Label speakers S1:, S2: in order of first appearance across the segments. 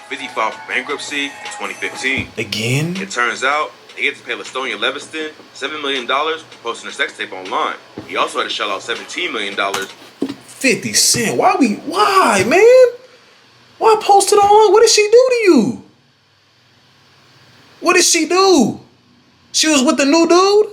S1: 50 filed for bankruptcy in 2015.
S2: Again?
S1: It turns out he had to pay Lastonia Leviston $7 million for posting her sex tape online. He also had to shell out $17 million.
S2: 50 Cent. Why, man? Why post it on? What did she do to you? What did she do? She was with the new dude?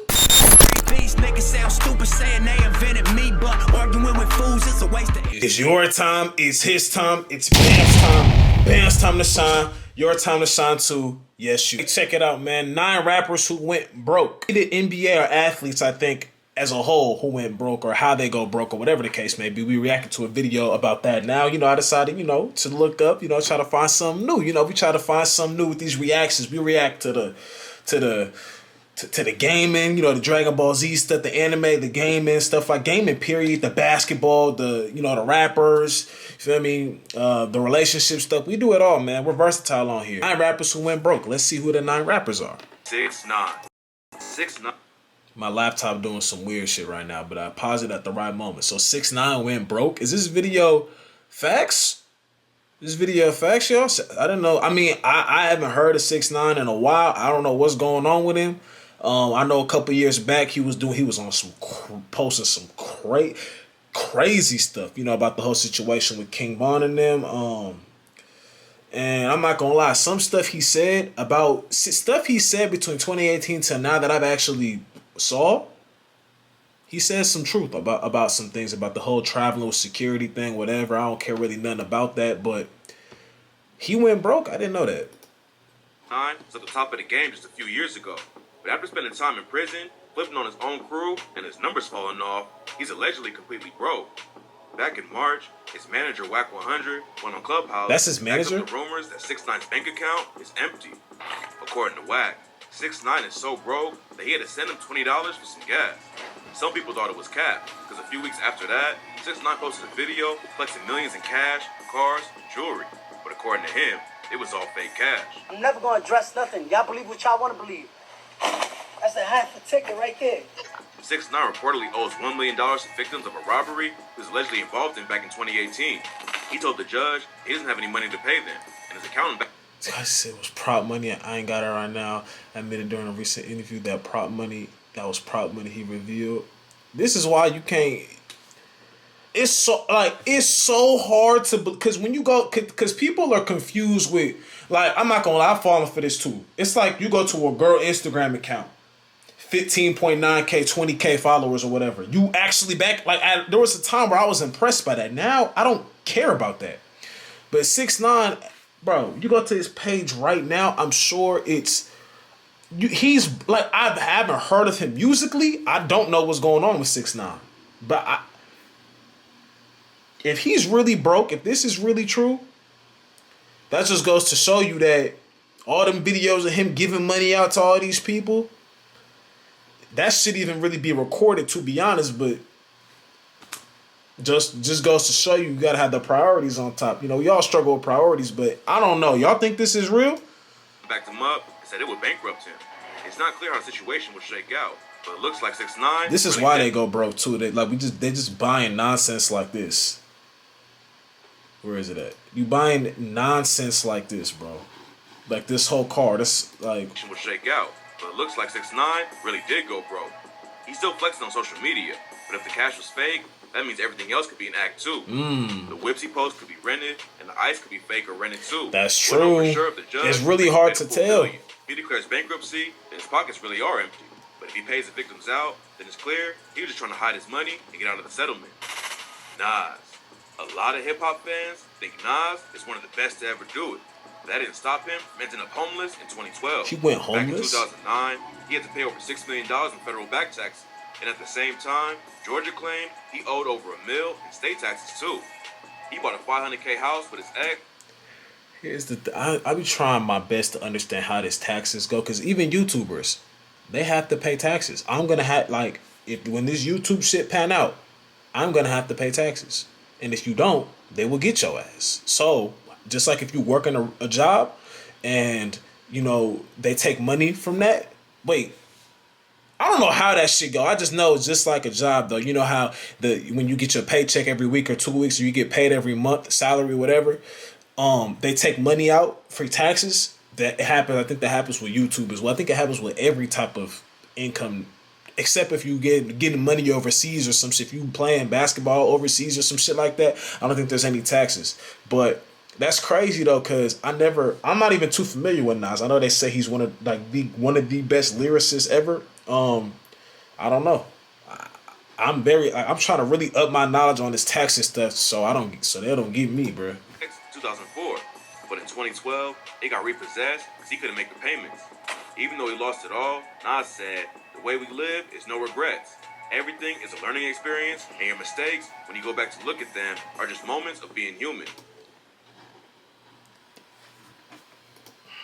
S2: It's your time, it's his time, it's Bam's time. Bam's time to shine. Your time to shine too. Yes, you. Check it out, man. 9 rappers who went broke. The NBA or athletes, I think, as a whole, who went broke or how they go broke or whatever the case may be. We reacted to a video about that. Now, I decided, to look up, try to find something new. We try to find something new with these reactions. We react to the gaming, the Dragon Ball Z stuff, the anime, the gaming, stuff like gaming, period, the basketball, the rappers, you feel me, the relationship stuff. We do it all, man. We're versatile on here. 9 rappers who went broke. Let's see who the 9 rappers are.
S1: 6ix9ine. 6ix9ine.
S2: My laptop doing some weird shit right now, but I paused it at the right moment. So 6ix9ine went broke. Is this video facts? This video facts, y'all? I don't know. I mean, I haven't heard of 6ix9ine in a while. I don't know what's going on with him. I know a couple years back he was on some posting some crazy stuff, about the whole situation with King Von and them. And I'm not gonna lie, some stuff he said between 2018 to now that I've actually saw, he says some truth about some things about the whole traveling with security thing, whatever. I don't care really nothing about that, but he went broke. I didn't know that.
S1: 9 was at the top of the game just a few years ago. But after spending time in prison, flipping on his own crew, and his numbers falling off, he's allegedly completely broke. Back in March, his manager, Wack 100, went on Clubhouse.
S2: That's his manager?
S1: The rumors that 6ix9ine's bank account is empty. According to Wack, 6ix9ine is so broke that he had to send him $20 for some gas. Some people thought it was cap, because a few weeks after that, 6ix9ine posted a video flexing millions in cash, cars, and jewelry. But according to him, it was all fake cash.
S3: I'm never gonna address nothing. Y'all believe what y'all want to believe. That's a half a ticket right there.
S1: 6ix9ine reportedly owes $1 million to victims of a robbery he was allegedly involved in back in 2018. He told the judge he doesn't have any money to pay them, and his accountant...
S2: I said it was prop money. I ain't got it right now. I admitted during a recent interview that was prop money he revealed. This is why you can't... It's so hard to... Because when you go... Because people are confused with... Like, I'm not gonna lie, I'm falling for this too. It's like you go to a girl Instagram account, 15.9K, 20K followers or whatever. You actually back... Like, there was a time where I was impressed by that. Now, I don't care about that. But 6ix9ine, bro, you go to his page right now, I'm sure he's... Like, I haven't heard of him musically. I don't know what's going on with 6ix9ine. But if he's really broke, if this is really true... That just goes to show you that all them videos of him giving money out to all these people, that should even really be recorded, to be honest, but just goes to show you gotta have the priorities on top. We all struggle with priorities, but I don't know. Y'all think this is real?
S1: Backed him up and said it would bankrupt him. It's not clear how the situation will shake out, but it looks like 6ix9ine...
S2: This is why they go broke too. They just buying nonsense like this. Where is it at? You buying nonsense like this, bro. Like this whole car. That's like...
S1: will shake out, but it looks like 6ix9ine really did go broke. He's still flexing on social media, but if the cash was fake, that means everything else could be an act too. The whips he posts could be rented, and the ice could be fake or rented too.
S2: That's true. For sure if the judge it's really hard to tell.
S1: If he declares bankruptcy, then his pockets really are empty. But if he pays the victims out, then it's clear he was just trying to hide his money and get out of the settlement. Nas. A lot of hip-hop fans think Nas is one of the best to ever do it. But that didn't stop him from ending up homeless in 2012.
S2: He went homeless?
S1: Back in 2009, he had to pay over $6 million in federal back taxes. And at the same time, Georgia claimed he owed over $1 million in state taxes too. He bought a $500K house with his ex.
S2: Here's the I be trying my best to understand how this taxes go, because even YouTubers, they have to pay taxes. I'm going to have, like, when this YouTube shit pan out, I'm going to have to pay taxes. And if you don't, they will get your ass. So, just like if you work in a job and, they take money from that. Wait, I don't know how that shit go. I just know it's just like a job, though. You know how when you get your paycheck every week or 2 weeks, or you get paid every month, salary, whatever. they take money out for taxes. That happens. I think that happens with YouTube as well. I think it happens with every type of income, except if you getting money overseas or some shit. If you playing basketball overseas or some shit like that, I don't think there's any taxes. But that's crazy though, cause I'm not even too familiar with Nas. I know they say he's one of the best lyricists ever. I don't know. I'm trying to really up my knowledge on this taxes stuff, so they don't get me, bro.
S1: 2004, but in 2012, it got repossessed because he couldn't make the payments. Even though he lost it all, Nas said, "The way we live is no regrets. Everything is a learning experience, and your mistakes, when you go back to look at them, are just moments of being human."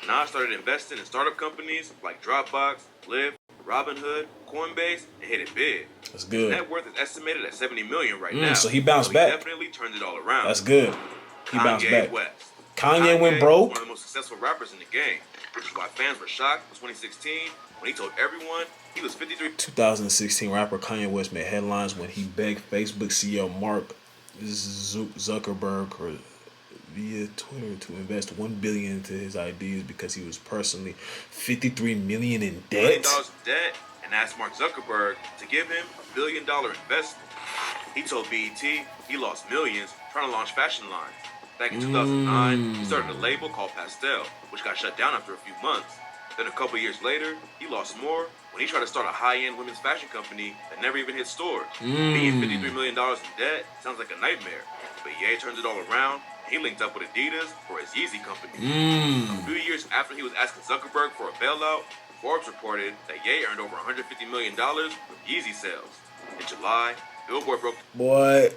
S1: Nas started investing in startup companies like Dropbox, Lyft, Robinhood, Coinbase, and hit it big.
S2: That's good.
S1: His net worth is estimated at $70 million right now.
S2: So he bounced back.
S1: He definitely turned it all around.
S2: That's good. He bounced back.
S1: West.
S2: Kanye went broke.
S1: Was one of the most successful rappers in the game, which is why fans were shocked in 2016 when he told everyone he was 53.
S2: 2016 rapper Kanye West made headlines when he begged Facebook CEO Mark Zuckerberg via Twitter to invest $1 billion into his ideas because he was personally $53 million in debt.
S1: $1 billion in debt, and asked Mark Zuckerberg to give him $1 billion investment. He told BET he lost millions trying to launch fashion lines. Back in 2009, he started a label called Pastel, which got shut down after a few months. Then a couple years later, he lost more when he tried to start a high-end women's fashion company that never even hit stores. Being $53 million in debt sounds like a nightmare, but Ye turned it all around. He linked up with Adidas for his Yeezy company. A few years after he was asking Zuckerberg for a bailout, Forbes reported that Ye earned over $150 million from Yeezy sales. In July, Billboard broke...
S2: Boy,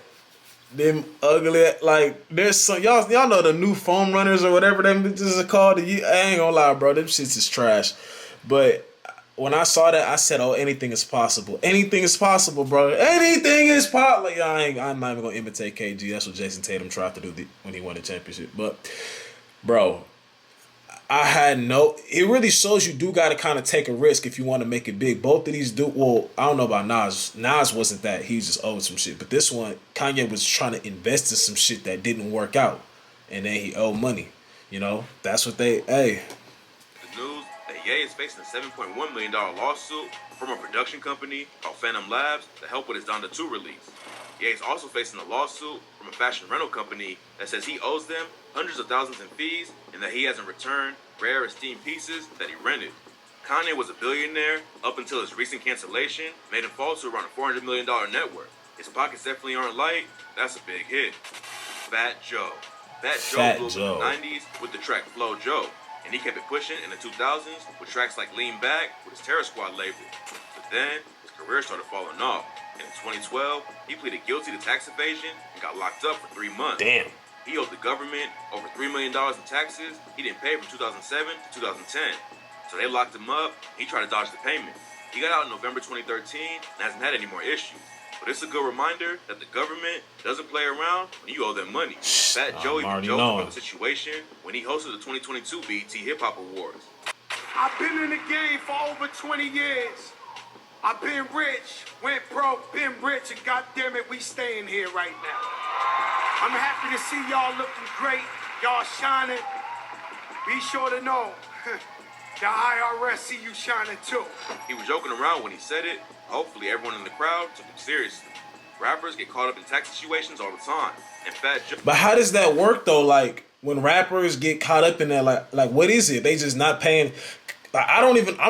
S2: them ugly, like, there's some... Y'all know the new foam runners or whatever them bitches are called? I ain't gonna lie, bro. Them shits is trash. But when I saw that, I said, oh, anything is possible. Anything is possible, bro. Anything is possible. Like, I'm not even going to imitate KG. That's what Jason Tatum tried to do when he won the championship. But, bro, it really shows you do got to kind of take a risk if you want to make it big. Both of these well, I don't know about Nas. Nas wasn't that. He just owed some shit. But this one, Kanye was trying to invest in some shit that didn't work out. And then he owed money. You know, that's what hey.
S1: The news that Ye is facing a $7.1 million lawsuit from a production company called Phantom Labs to help with his Donda 2 release. Ye is also facing a lawsuit from a fashion rental company that says he owes them hundreds of thousands in fees and that he hasn't returned rare esteemed pieces that he rented. Kanye was a billionaire up until his recent cancellation made him fall to around a $400 million net worth. His pockets definitely aren't light. That's a big hit. Fat Joe. Fat Joe blew up in the 90s with the track Flow Joe, and he kept it pushing in the 2000s with tracks like Lean Back with his Terror Squad label. But then, his career started falling off. And in 2012, he pleaded guilty to tax evasion and got locked up for 3 months.
S2: Damn.
S1: He owed the government over $3 million in taxes he didn't pay from 2007 to 2010. So they locked him up, and he tried to dodge the payment. He got out in November 2013 and hasn't had any more issues. But it's a good reminder that the government doesn't play around when you owe them money. Fat Joe even joked about the situation when he hosted the 2022 BET Hip Hop Awards.
S4: I've been in the game for over 20 years. I've been rich, went broke, been rich, and goddamn it, we staying here right now. I'm happy to see y'all looking great, y'all shining. Be sure to know, the IRS see you shining too.
S1: He was joking around when he said it. Hopefully everyone in the crowd took him seriously. Rappers get caught up in tax situations all the time. And Fat Joe...
S2: But how does that work though? Like, when rappers get caught up in that, like what is it? They just not paying... Like, I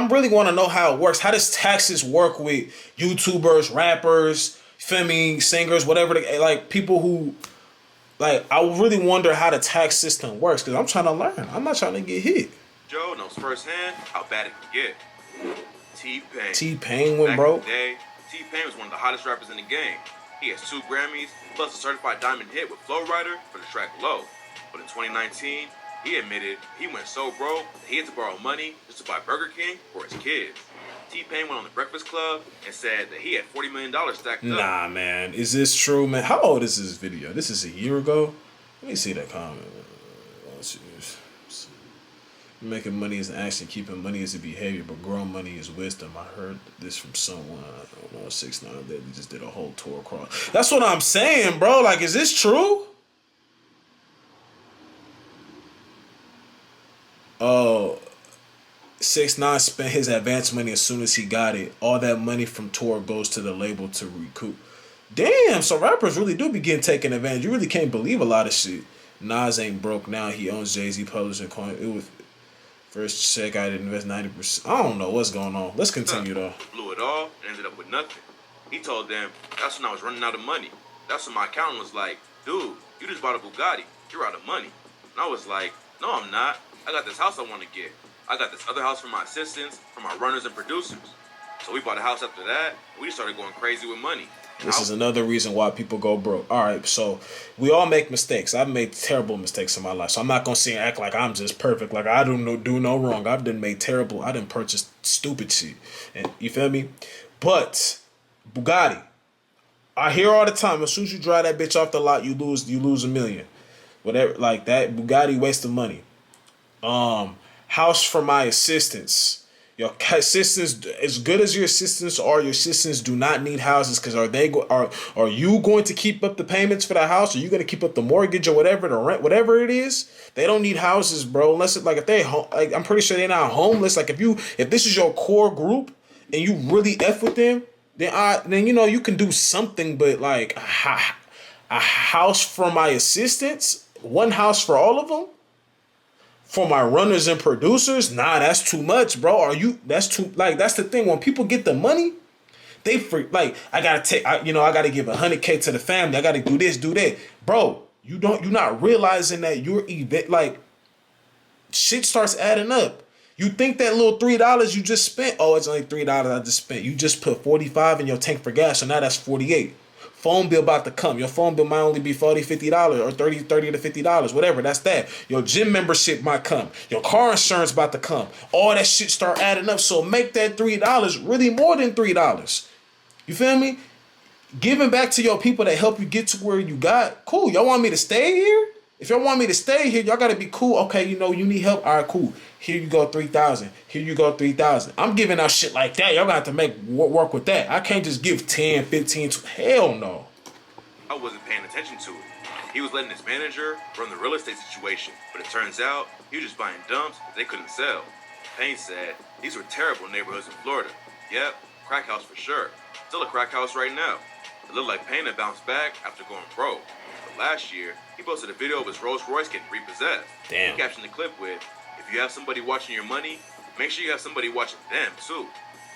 S2: really want to know how it works. How does taxes work with YouTubers, rappers, singers, whatever, like people who, like, I really wonder how the tax system works because I'm trying to learn. I'm not trying to get hit.
S1: Joe knows firsthand how bad it can get. T-Pain.
S2: T-Pain went broke.
S1: Back in the day, T-Pain was one of the hottest rappers in the game. He has 2 Grammys, plus a certified diamond hit with Flow Rider for the track Low. But in 2019, he admitted he went so broke that he had to borrow money just to buy Burger King for his kids. T-Pain went on the Breakfast Club and said that he had $40 million stacked up.
S2: Nah, man. Is this true, man? How old is this video? This is a year ago? Let me see that comment. Making money is an action, keeping money is a behavior, but growing money is wisdom. I heard this from someone, I don't know, 6ix9ine, that just did a whole tour across. That's what I'm saying, bro. Like, is this true? 6ix9ine spent his advance money as soon as he got it. All that money from tour goes to the label to recoup. Damn, so rappers really do be getting taken advantage. You really can't believe a lot of shit. Nas ain't broke now. He owns Jay-Z Publishing Coin. It was first check I didn't invest 90%. I don't know what's going on. Let's continue though.
S1: Blew it all and ended up with nothing. He told them that's when I was running out of money. That's when my accountant was like, dude, you just bought a Bugatti. You're out of money. And I was like, no, I'm not. I got this house I want to get. I got this other house for my assistants, for my runners and producers. So we bought a house after that, and we just started going crazy with money.
S2: This is another reason why people go broke. All right, so we all make mistakes. I've made terrible mistakes in my life, so I'm not gonna sit and act like I'm just perfect. Like I do no wrong. I've done made terrible. I didn't purchase stupid shit, and you feel me? But Bugatti, I hear all the time. As soon as you drive that bitch off the lot, you lose $1 million. Whatever, like that Bugatti waste of money. House for my assistants. Your assistants, as good as your assistants are, your assistants do not need houses because are you going to keep up the payments for the house? Are you going to keep up the mortgage or whatever, the rent, whatever it is? They don't need houses, bro. Unless it, like if they, like I'm pretty sure they're not homeless. Like if this is your core group and you really f with them, then you know you can do something. But like a house for my assistants, one house for all of them. For my runners and producers, nah, that's too much, bro. That's too, like, that's the thing. When people get the money, I gotta give 100K to the family. I gotta do this, do that. Bro, you're not realizing that shit starts adding up. You think that little $3 you just spent, oh, it's only $3 I just spent. You just put 45 in your tank for gas, so now that's 48. Phone bill about to come. Your phone bill might only be $40, $50 or $30 to $50, whatever. That's that. Your gym membership might come. Your car insurance about to come. All that shit start adding up. So make that $3 really more than $3. You feel me? Giving back to your people that help you get to where you got. Cool. Y'all want me to stay here? If y'all want me to stay here, y'all gotta be cool. Okay, you need help. All right, cool. Here you go, 3,000. Here you go, 3,000. I'm giving out shit like that. Y'all gonna have to make work with that. I can't just give 10, 15. Hell no.
S1: I wasn't paying attention to it. He was letting his manager run the real estate situation, but it turns out he was just buying dumps that they couldn't sell. Payne said these were terrible neighborhoods in Florida. Yep, crack house for sure. Still a crack house right now. It looked like Payne had bounced back after going broke. But last year, he posted a video of his Rolls Royce getting repossessed.
S2: Damn.
S1: He captioned the clip with, if you have somebody watching your money, make sure you have somebody watching them too.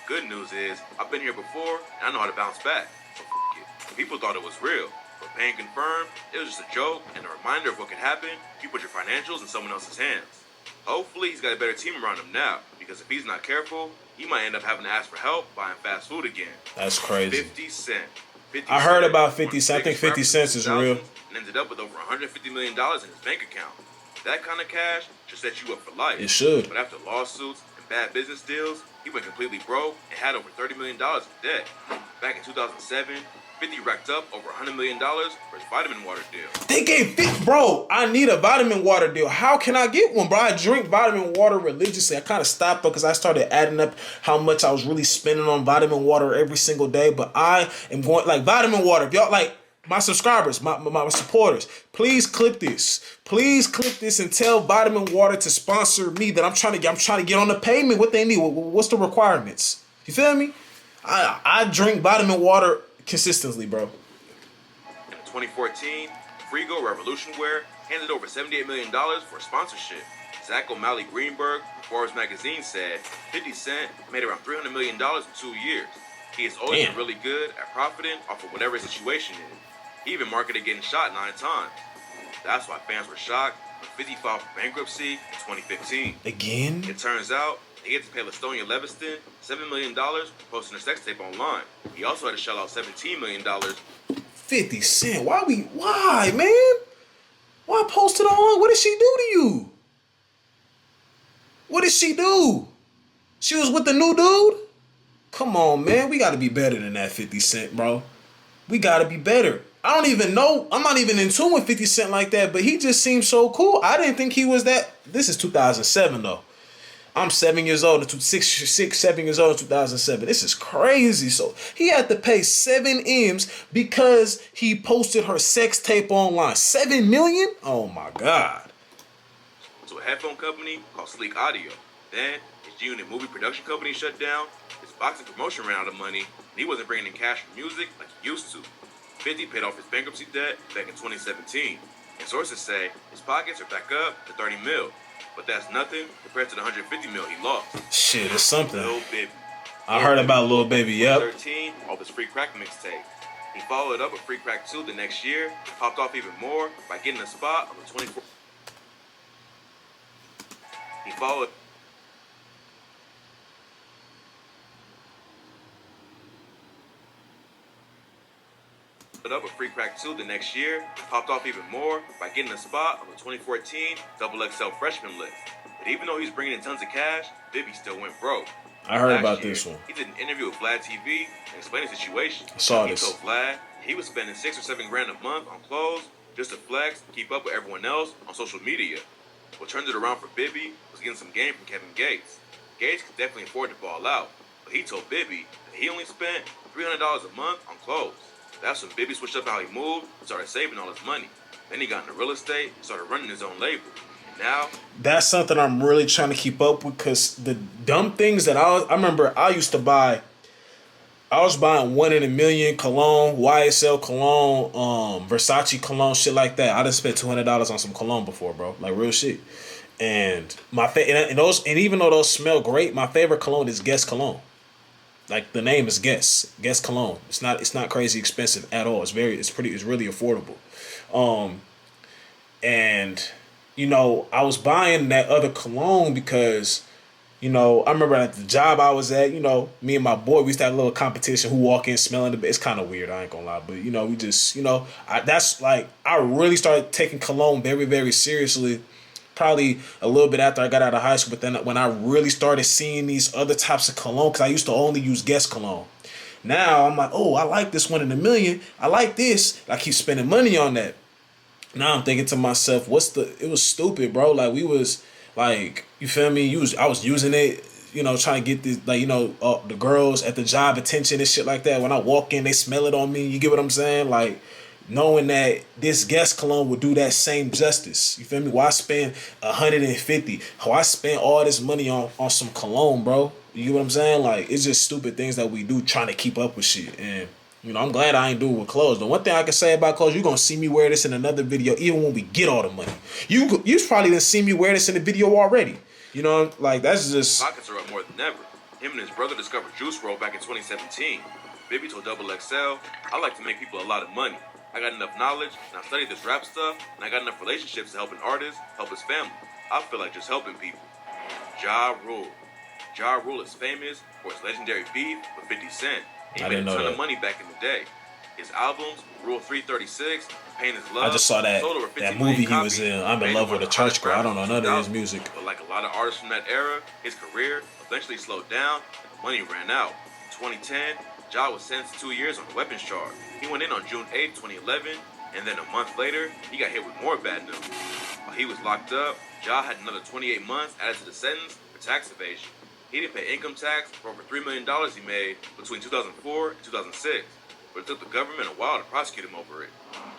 S1: Good news is, I've been here before and I know how to bounce back. So f it. People thought it was real, but Payne confirmed it was just a joke and a reminder of what could happen if you put your financials in someone else's hands. Hopefully he's got a better team around him now, because if he's not careful, he might end up having to ask for help buying fast food again.
S2: That's crazy.
S1: 50 Cent. 50
S2: I heard
S1: Cent
S2: about 50 Cent. I think 50
S1: rappers
S2: cents is real.
S1: And ended up with over $150 million in his bank account. That kind of cash should set you up for life.
S2: It should.
S1: But after lawsuits and bad business deals, he went completely broke and had over $30 million in debt. Back in 2007, 50 racked up over $100 million for his vitamin water deal.
S2: They gave bro, I need a vitamin water deal. How can I get one, bro? I drink vitamin water religiously. I kind of stopped though because I started adding up how much I was really spending on vitamin water every single day. But I am going, like, vitamin water. If y'all, like, my subscribers, my supporters, please clip this. Please clip this and tell Vitamin Water to sponsor me. That I'm trying to get on the payment. What they need? What's the requirements? You feel me? I drink vitamin water consistently, bro.
S1: In 2014, Frigo Revolution Wear handed over $78 million for a sponsorship. Zach O'Malley Greenberg from Forbes magazine said 50 Cent made around $300 million in 2 years. He has always been really good at profiting off of whatever his situation is. He even marketed getting shot 9 times. That's why fans were shocked when 50 filed for bankruptcy in 2015.
S2: Again?
S1: It turns out he had to pay Lastonia Leviston $7 million for posting a sex tape online. He also had to shell out $17 million.
S2: 50 Cent, why, man? Why post it online? What did she do to you? What did she do? She was with the new dude? Come on, man. We got to be better than that, 50 Cent, bro. We got to be better. I don't even know. I'm not even in tune with 50 Cent like that, but he just seems so cool. I didn't think he was that. This is 2007, though. I'm 7 years old, 7 years old in 2007. This is crazy. So he had to pay 7 M's because he posted her sex tape online. 7 million? Oh, my God.
S1: So a headphone company called Sleek Audio. Then, his G-Unit movie production company shut down, his boxing promotion ran out of money, and he wasn't bringing in cash from music like he used to. 50 paid off his bankruptcy debt back in 2017, and sources say his pockets are back up to 30 mil, but that's nothing compared to the 150 mil he lost.
S2: Shit, it's something.
S1: Lil Baby.
S2: I heard about Lil Baby, yep.
S1: 13 off his Free Crack mixtape. He followed it up with Free Crack 2 the next year, popped off even more by getting a spot on the 24. He followed it up with Free Crack 2 the next year, popped off even more by getting a spot on the 2014 XXL freshman list. But even though he's bringing in tons of cash, Bibby still went broke.
S2: I heard
S1: Last
S2: about
S1: year,
S2: this one.
S1: He did an interview with Vlad TV and explained the situation.
S2: I saw
S1: he
S2: this.
S1: told Vlad he was spending $6 or $7 grand a month on clothes just to flex and keep up with everyone else on social media. What turned it around for Bibby was getting some game from Kevin Gates. Gates could definitely afford to ball out, but he told Bibby that he only spent $300 a month on clothes. That's when Bibby switched up how he moved and started saving all his money. Then he got into real estate and started running his own label. And now,
S2: that's something I'm really trying to keep up with, because the dumb things that I remember I used to buy. I was buying 1 in a million cologne, YSL cologne, Versace cologne, shit like that. I done spent $200 on some cologne before, bro. Like real shit. And and even though those smell great, my favorite cologne is Guess cologne. Like the name is Guess cologne. It's not crazy expensive at all. It's really affordable. And you know, I was buying that other cologne because, you know, I remember at the job I was at, you know, me and my boy, we used to have a little competition who walk in smelling the best. It's kind of weird, I ain't gonna lie, but you know, we just, you know, I really started taking cologne very, very seriously. Probably a little bit after I got out of high school, but then when I really started seeing these other types of cologne, because I used to only use Guess cologne. Now I'm like, oh, I like this 1 in a million. I like this. I keep spending money on that. Now I'm thinking to myself, it was stupid, bro. Like we was like, you feel me? I was using it, you know, trying to get this, like, you know, the girls at the job attention and shit like that. When I walk in, they smell it on me. You get what I'm saying? Like, knowing that this Guess cologne would do that same justice. You feel me? Why spend $150? Why spend all this money on some cologne, bro? You get what I'm saying? Like, it's just stupid things that we do trying to keep up with shit. And you know, I'm glad I ain't do it with clothes. The one thing I can say about clothes, you're going to see me wear this in another video, even when we get all the money. You probably didn't see me wear this in the video already. You know, like, that's just...
S1: Pockets are up more than ever. Him and his brother discovered Juice WRLD back in 2017. Bibby told XXL, I like to make people a lot of money. I got enough knowledge, and I studied this rap stuff, and I got enough relationships to help an artist, help his family. I feel like just helping people. Ja Rule. Ja Rule is famous for his legendary beef with 50 Cent. He made a ton of money back in the day. His albums, Rule 336, Pain is Love,
S2: I just saw that movie he was in, I'm in Love with a Church Girl. I don't know none of his music.
S1: But like a lot of artists from that era, his career eventually slowed down and the money ran out. In 2010, Ja was sentenced to 2 years on a weapons charge. He went in on June 8, 2011, and then a month later, he got hit with more bad news. While he was locked up, Ja had another 28 months added to the sentence for tax evasion. He didn't pay income tax for over $3 million he made between 2004 and 2006, but it took the government a while to prosecute him over it.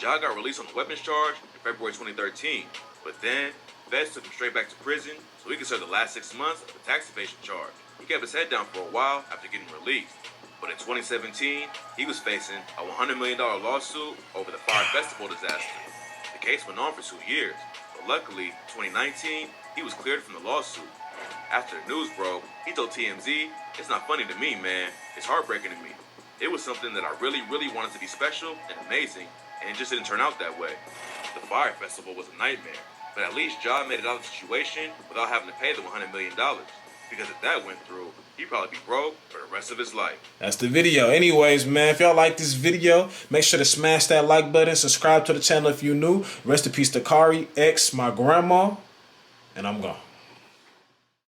S1: Ja got released on a weapons charge in February 2013, but then feds took him straight back to prison so he could serve the last 6 months of the tax evasion charge. He kept his head down for a while after getting released, but in 2017, he was facing a $100 million lawsuit over the Fire Festival disaster. The case went on for 2 years, but luckily, in 2019, he was cleared from the lawsuit. After the news broke, he told TMZ, it's not funny to me, man. It's heartbreaking to me. It was something that I really, really wanted to be special and amazing, and it just didn't turn out that way. The Fire Festival was a nightmare, but at least Ja made it out of the situation without having to pay the $100 million. Because if that went through, he'd probably be broke for the rest of his life.
S2: That's the video. Anyways, man, if y'all like this video, make sure to smash that like button, subscribe to the channel if you're new. Rest in peace to Kari, X, my grandma, and I'm gone.